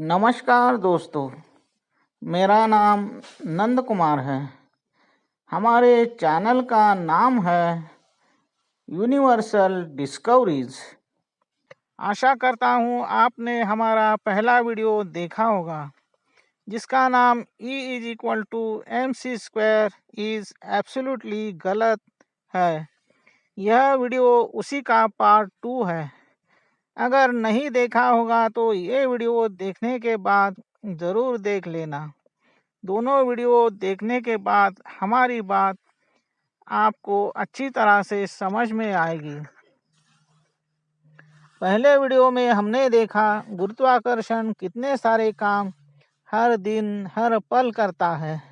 नमस्कार दोस्तों, मेरा नाम नंद कुमार है। हमारे चैनल का नाम है यूनिवर्सल डिस्कवरीज। आशा करता हूँ आपने हमारा पहला वीडियो देखा होगा जिसका नाम E=mc² इज़ एब्सोल्युटली गलत है। यह वीडियो उसी का पार्ट 2 है। अगर नहीं देखा होगा तो ये वीडियो देखने के बाद ज़रूर देख लेना। दोनों वीडियो देखने के बाद हमारी बात आपको अच्छी तरह से समझ में आएगी। पहले वीडियो में हमने देखा गुरुत्वाकर्षण कितने सारे काम हर दिन हर पल करता है।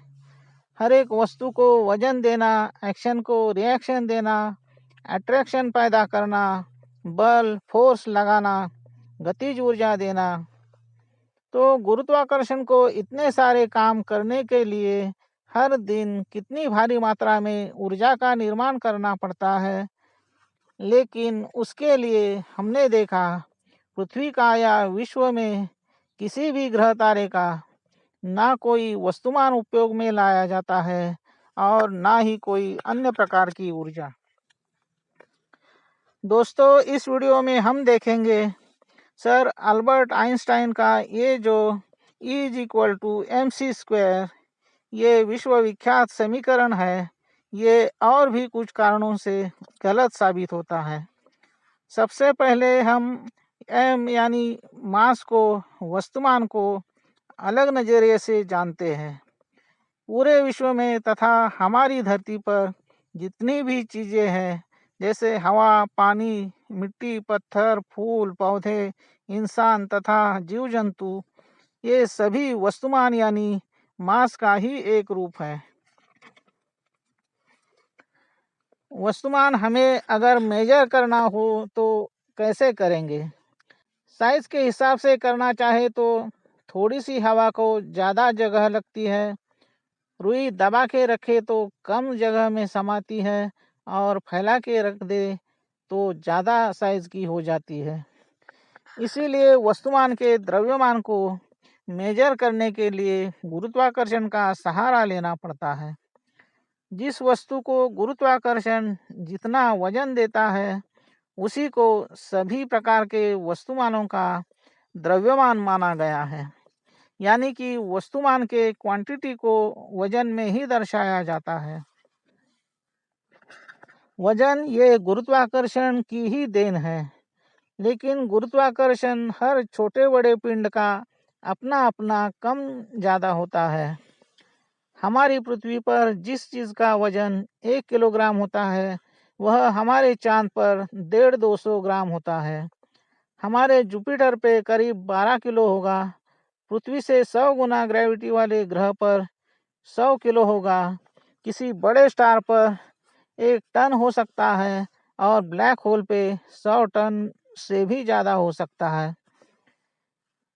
हर एक वस्तु को वजन देना, एक्शन को रिएक्शन देना, अट्रैक्शन पैदा करना, बल फोर्स लगाना, गतिज ऊर्जा देना। तो गुरुत्वाकर्षण को इतने सारे काम करने के लिए हर दिन कितनी भारी मात्रा में ऊर्जा का निर्माण करना पड़ता है, लेकिन उसके लिए हमने देखा पृथ्वी का या विश्व में किसी भी ग्रह तारे का ना कोई वस्तुमान उपयोग में लाया जाता है और ना ही कोई अन्य प्रकार की ऊर्जा। दोस्तों, इस वीडियो में हम देखेंगे सर अल्बर्ट आइंस्टाइन का ये जो E=mc² ये विश्वविख्यात समीकरण है, ये और भी कुछ कारणों से गलत साबित होता है। सबसे पहले हम m यानी मास को, वस्तुमान को अलग नज़रिए से जानते हैं। पूरे विश्व में तथा हमारी धरती पर जितनी भी चीज़ें हैं, जैसे हवा, पानी, मिट्टी, पत्थर, फूल, पौधे, इंसान तथा जीव जंतु, ये सभी वस्तुमान यानी मास का ही एक रूप है। वस्तुमान हमें अगर मेजर करना हो तो कैसे करेंगे? साइज के हिसाब से करना चाहे तो थोड़ी सी हवा को ज़्यादा जगह लगती है, रुई दबा के रखे तो कम जगह में समाती है और फैला के रख दे तो ज़्यादा साइज की हो जाती है। इसीलिए वस्तुमान के द्रव्यमान को मेजर करने के लिए गुरुत्वाकर्षण का सहारा लेना पड़ता है। जिस वस्तु को गुरुत्वाकर्षण जितना वजन देता है, उसी को सभी प्रकार के वस्तुमानों का द्रव्यमान माना गया है। यानी कि वस्तुमान के क्वांटिटी को वजन में ही दर्शाया जाता है। वजन ये गुरुत्वाकर्षण की ही देन है, लेकिन गुरुत्वाकर्षण हर छोटे बड़े पिंड का अपना अपना कम ज़्यादा होता है। हमारी पृथ्वी पर जिस चीज़ का वजन 1 किलोग्राम होता है, वह हमारे चांद पर 150-200 ग्राम होता है। हमारे जुपिटर पे करीब 12 किलो होगा। पृथ्वी से 100 गुना ग्रेविटी वाले ग्रह पर 100 किलो होगा। किसी बड़े स्टार पर 1 टन हो सकता है और ब्लैक होल पे 100 टन से भी ज़्यादा हो सकता है।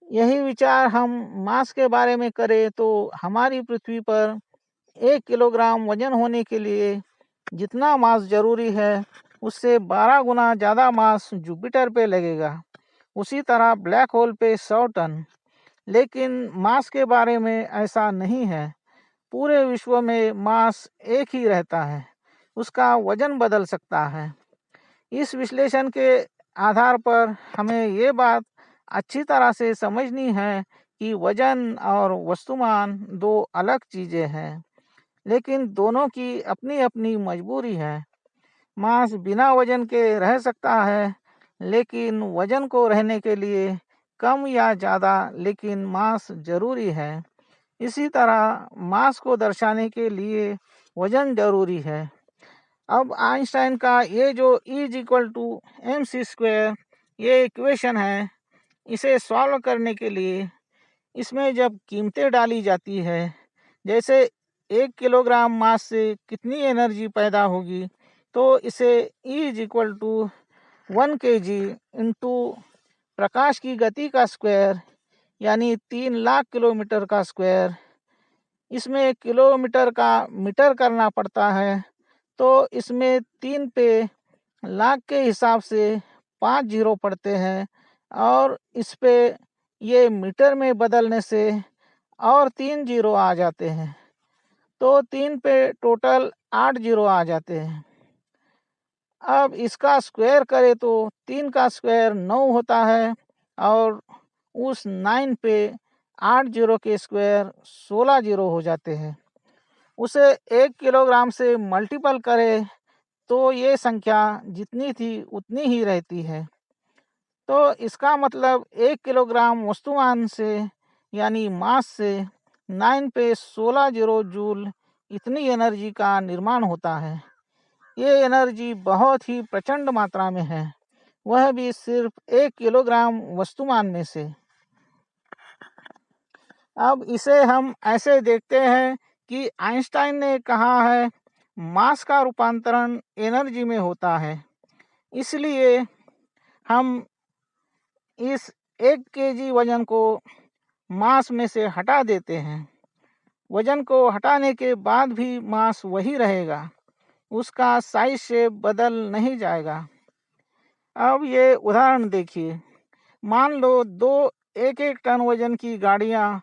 यही विचार हम मास के बारे में करें तो हमारी पृथ्वी पर 1 किलोग्राम वजन होने के लिए जितना मास जरूरी है, उससे 12 गुना ज़्यादा मास जुपिटर पे लगेगा। उसी तरह ब्लैक होल पे 100 टन। लेकिन मास के बारे में ऐसा नहीं है। पूरे विश्व में मास एक ही रहता है, उसका वजन बदल सकता है। इस विश्लेषण के आधार पर हमें ये बात अच्छी तरह से समझनी है कि वजन और वस्तुमान दो अलग चीज़ें हैं, लेकिन दोनों की अपनी अपनी मजबूरी है। मास बिना वजन के रह सकता है, लेकिन वजन को रहने के लिए कम या ज़्यादा लेकिन मास जरूरी है। इसी तरह मास को दर्शाने के लिए वजन जरूरी है। अब आइंस्टाइन का ये जो E=mc² ये इक्वेशन है, इसे सॉल्व करने के लिए इसमें जब कीमतें डाली जाती है, जैसे 1 किलोग्राम मास से कितनी एनर्जी पैदा होगी, तो इसे E=1 kg इंटू प्रकाश की गति का स्क्वायर यानी 3 लाख किलोमीटर का स्क्वायर, इसमें किलोमीटर का मीटर करना पड़ता है, तो इसमें 3 पे लाख के हिसाब से 5 जीरो पड़ते हैं और इस पे ये मीटर में बदलने से और 3 जीरो आ जाते हैं, तो 3 पे टोटल 8 जीरो आ जाते हैं। अब इसका स्क्वायर करें तो 3 का स्क्वायर 9 होता है और उस 9 पे 8 जीरो के स्क्वायर 16 जीरो हो जाते हैं। उसे 1 किलोग्राम से मल्टीपल करें तो ये संख्या जितनी थी उतनी ही रहती है। तो इसका मतलब 1 किलोग्राम वस्तुमान से यानी मास से 9 पे 16 जीरो जूल इतनी एनर्जी का निर्माण होता है। ये एनर्जी बहुत ही प्रचंड मात्रा में है, वह भी सिर्फ 1 किलोग्राम वस्तुमान में से। अब इसे हम ऐसे देखते हैं कि आइंस्टाइन ने कहा है मास का रूपांतरण एनर्जी में होता है, इसलिए हम इस 1 केजी वजन को मास में से हटा देते हैं। वजन को हटाने के बाद भी मास वही रहेगा, उसका साइज शेप बदल नहीं जाएगा। अब ये उदाहरण देखिए, मान लो दो 1-1 टन वजन की गाड़ियां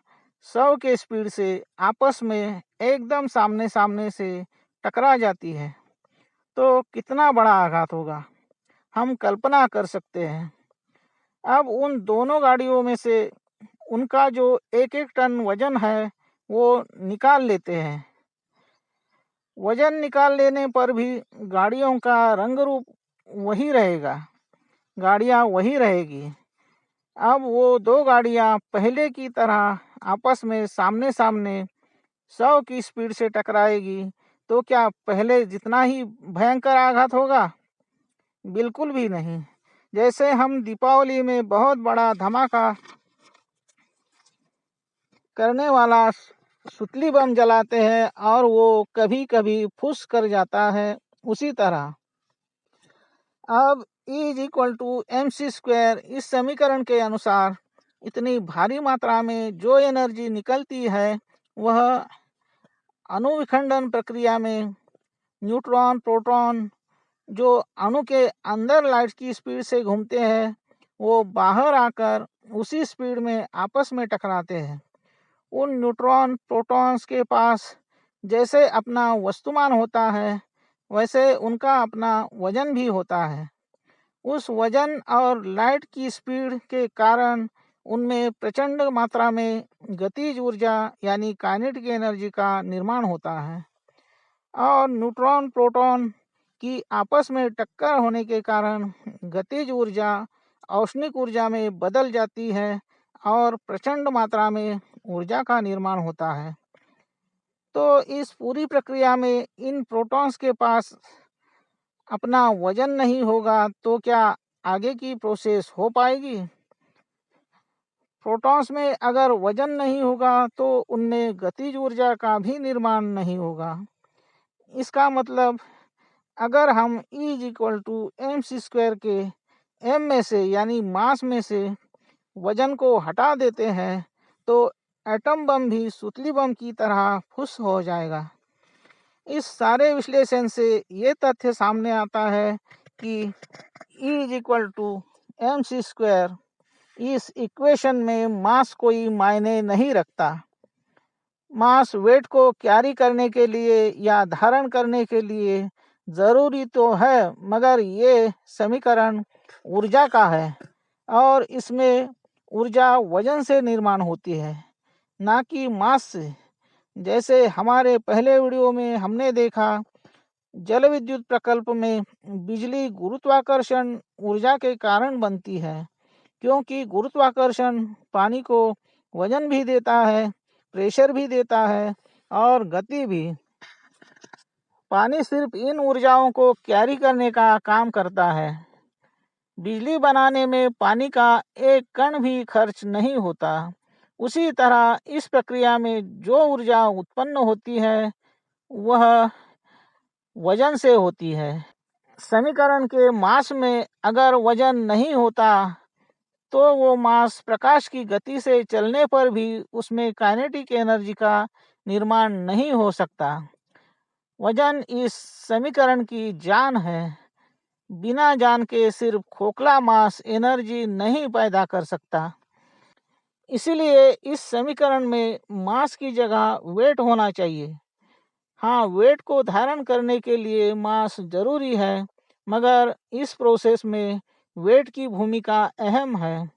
100 के स्पीड से आपस में एकदम सामने सामने से टकरा जाती है, तो कितना बड़ा आघात होगा, हम कल्पना कर सकते हैं। अब उन दोनों गाड़ियों में से उनका जो 1-1 टन वजन है वो निकाल लेते हैं। वजन निकाल लेने पर भी गाड़ियों का रंग रूप वही रहेगा, गाड़ियां वही रहेगी। अब वो दो गाड़ियां पहले की तरह आपस में सामने सामने 100 की स्पीड से टकराएगी, तो क्या पहले जितना ही भयंकर आघात होगा? बिल्कुल भी नहीं। जैसे हम दीपावली में बहुत बड़ा धमाका करने वाला सुतली बम जलाते हैं और वो कभी कभी फुस कर जाता है, उसी तरह। अब E is equal to mc² इस समीकरण के अनुसार इतनी भारी मात्रा में जो एनर्जी निकलती है वह अणुविखंडन प्रक्रिया में न्यूट्रॉन प्रोटॉन जो अणु के अंदर लाइट की स्पीड से घूमते हैं वो बाहर आकर उसी स्पीड में आपस में टकराते हैं। उन न्यूट्रॉन प्रोटॉन्स के पास जैसे अपना वस्तुमान होता है वैसे उनका अपना वजन भी होता है। उस वजन और लाइट की स्पीड के कारण उनमें प्रचंड मात्रा में गतिज ऊर्जा यानी काइनेटिक एनर्जी का निर्माण होता है और न्यूट्रॉन प्रोटॉन की आपस में टक्कर होने के कारण गतिज ऊर्जा औष्णिक ऊर्जा में बदल जाती है और प्रचंड मात्रा में ऊर्जा का निर्माण होता है। तो इस पूरी प्रक्रिया में इन प्रोटॉन्स के पास अपना वजन नहीं होगा तो क्या आगे की प्रोसेस हो पाएगी? प्रोटॉन्स में अगर वजन नहीं होगा तो उनमें गतिज ऊर्जा का भी निर्माण नहीं होगा। इसका मतलब अगर हम E is equal to mc² के m में से यानी मास में से वजन को हटा देते हैं तो एटम बम भी सुतली बम की तरह फुस हो जाएगा। इस सारे विश्लेषण से ये तथ्य सामने आता है कि E is equal to mc² इस इक्वेशन में मास कोई मायने नहीं रखता। मास वेट को कैरी करने के लिए या धारण करने के लिए जरूरी तो है, मगर ये समीकरण ऊर्जा का है और इसमें ऊर्जा वजन से निर्माण होती है, ना कि मास से। जैसे हमारे पहले वीडियो में हमने देखा, जल विद्युत प्रकल्प में बिजली गुरुत्वाकर्षण ऊर्जा के कारण बनती है, क्योंकि गुरुत्वाकर्षण पानी को वजन भी देता है, प्रेशर भी देता है और गति भी। पानी सिर्फ इन ऊर्जाओं को कैरी करने का काम करता है। बिजली बनाने में पानी का एक कण भी खर्च नहीं होता। उसी तरह इस प्रक्रिया में जो ऊर्जा उत्पन्न होती है वह वजन से होती है। समीकरण के मास में अगर वजन नहीं होता तो वो मास प्रकाश की गति से चलने पर भी उसमें काइनेटिक एनर्जी का निर्माण नहीं हो सकता। वजन इस समीकरण की जान है। बिना जान के सिर्फ खोखला मास एनर्जी नहीं पैदा कर सकता। इसीलिए इस समीकरण में मास की जगह वेट होना चाहिए। हाँ, वेट को धारण करने के लिए मास जरूरी है, मगर इस प्रोसेस में वेट की भूमिका अहम है।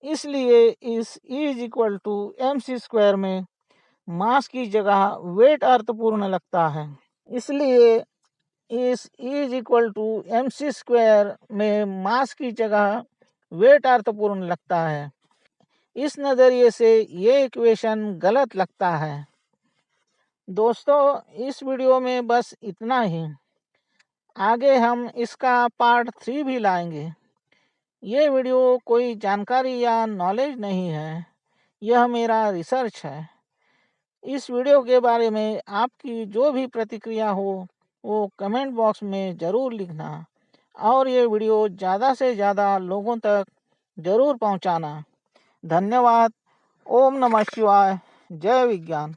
इसलिए इस E is equal to mc² में मास की जगह वेट अर्थपूर्ण लगता है। इसलिए इस E is equal to mc² में मास की जगह वेट अर्थपूर्ण लगता है। इस नज़रिए से ये इक्वेशन गलत लगता है। दोस्तों, इस वीडियो में बस इतना ही। आगे हम इसका पार्ट 3 भी लाएंगे। ये वीडियो कोई जानकारी या नॉलेज नहीं है, यह मेरा रिसर्च है। इस वीडियो के बारे में आपकी जो भी प्रतिक्रिया हो वो कमेंट बॉक्स में ज़रूर लिखना, और ये वीडियो ज़्यादा से ज़्यादा लोगों तक ज़रूर पहुंचाना। धन्यवाद। ओम नमः शिवाय। जय विज्ञान।